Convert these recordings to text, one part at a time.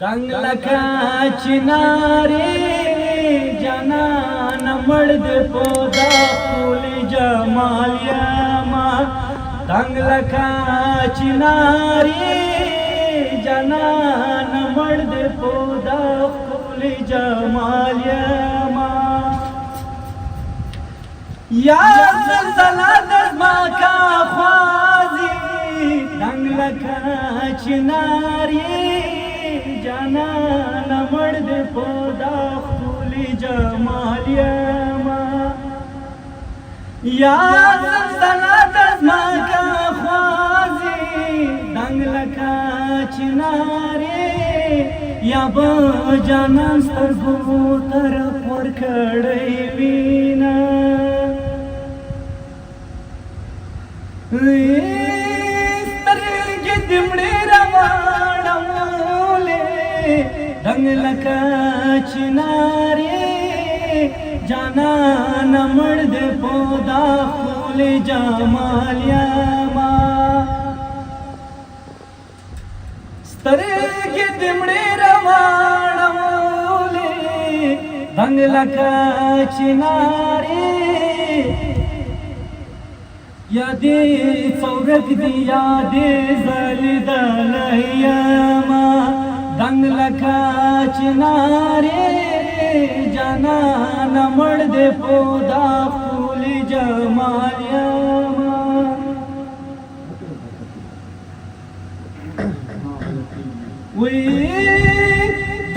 दंग लखा चिनारे जाना न मर्द पोदा फूल जमालिया माँ दंग लखा चिनारे जाना न मर्द पोदा फूल जमालिया माँ या ज़लज़ला दज़मा का ख्वाज़ी दंग लखा चिनारे जाना न मर्द पोदा फूल जमालिया माँ या ज़लज़ला दज़मा का ख्वाज़ी दंग लखा चिनारे या बजाना स्तरगो तरफ वर खड़े बीना स्तरगे दिमड़े रवाड़ा दंग लखा चिनारे जाना न मर्द पोदा फूल जमालिया माँ स्तरगे दिमड़े रवाड़ा दंग लखा चिनारे यादे सौरग दिया दे जलदलैया माँ दंग लखा चिनारे जाना न मर्द पोदा फूल जमालिया माँ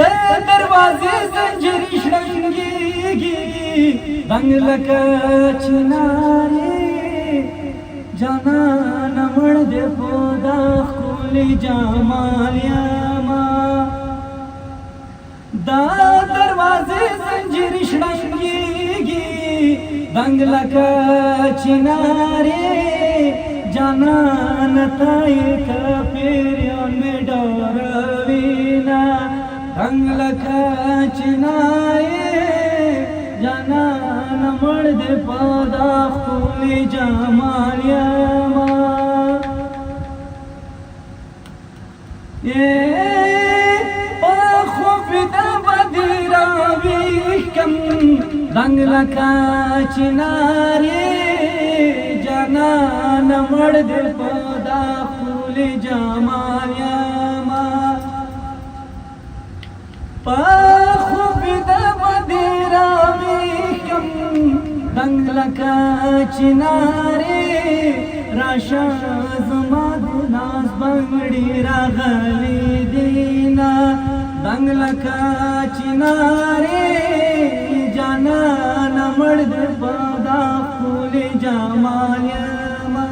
दरवाजे जंजीर शंगेगी दंग लखा चिनारे जाना न मर्द पोदा फूल जमालिया माँ दरवाजे जंजीर शंगेगी दंग लखा चिनारे जाना न ताई का पेरियों में डोरवीना दंग लखा चिनारे जाना न मर्द पोदा फूल जमालिया माँ ये कम दंग लखा चिनारे जाना न मर्द पोदा फूल जमालिया माँ कम दंग लखा चिनारे राशा जमा गुनास बंगड़ी रागली दीना दंग लखा चिनारे जाना न मर्द पोदा फूल जमालिया माँ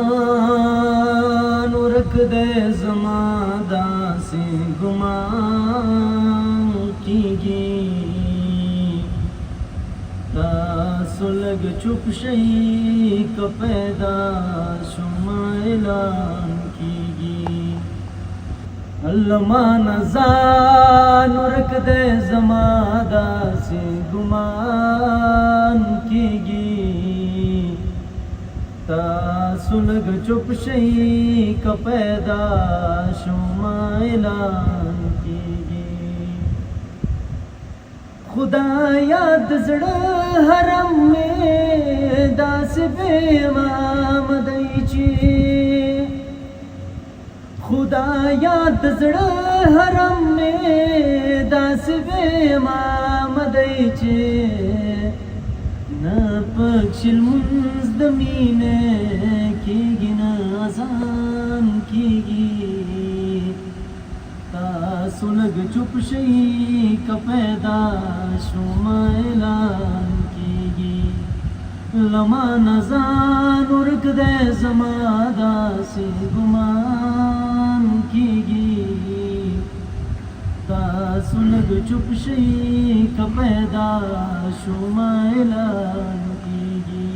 نظان ورک دے زما داسې ګمان کیږي تاسو لږ چوپ شئ که پیدا شوم اعلان کیږي الله نظان ورک دے زما داسې ګمان کیږي تاسو لږ چوپ شئ که پیدا شوم اعلان کیږي خدایا د زړه حرم مې داسې بې امام دی چې خدایا د زړه حرم مې داسې بې امام دی چې نه پکښې لمونځ د مینې کېږي نه اذان کېږي تاسو لږ چوپ شئ که پیدا شوم اعلان کېږي له ما نه ځان ورک دی زما داسې ګمان کېږي تاسو لږ چوپ شئ که پیدا شوم اعلان کېږي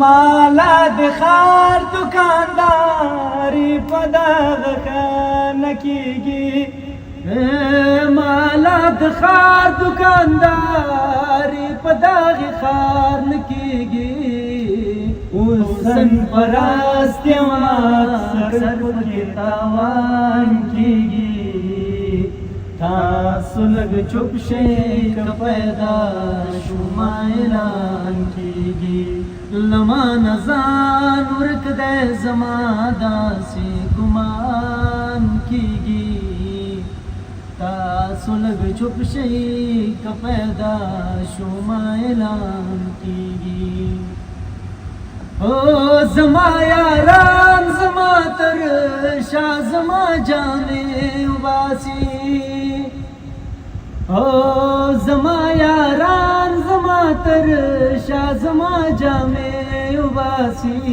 مالا د ښار دوکانداري په دغه ښار نه کېږي مالا د ښار دوکانداري په دغه ښار نه کېږي حسن پرست یم اکثر پکې تاوان کېږي تاسو لږ چوپ شئ که پیدا شوم اعلان کېږي له ما نه ځان ورک دی زما داسې ګمان کېږي تاسو لږ چوپ شئ که پیدا شوم اعلان کېږي زما یاران زما تر شا زما جامې وباسي زما یاران زما تر شا زما جامې وباسي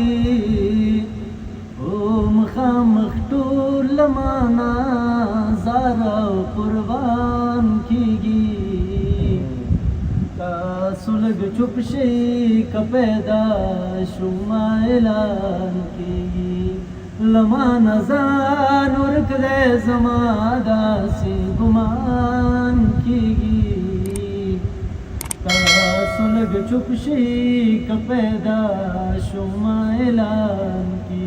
مخامخ ټول له مانا زار او قربان کېږي تاسو لږ چوپ شئ که پیدا شوم اعلان کېږي له ما نه ځان ورک دی زما داسې ګمان کېږي تاسو لږ چوپ شئ که پیدا شوم اعلان کېږي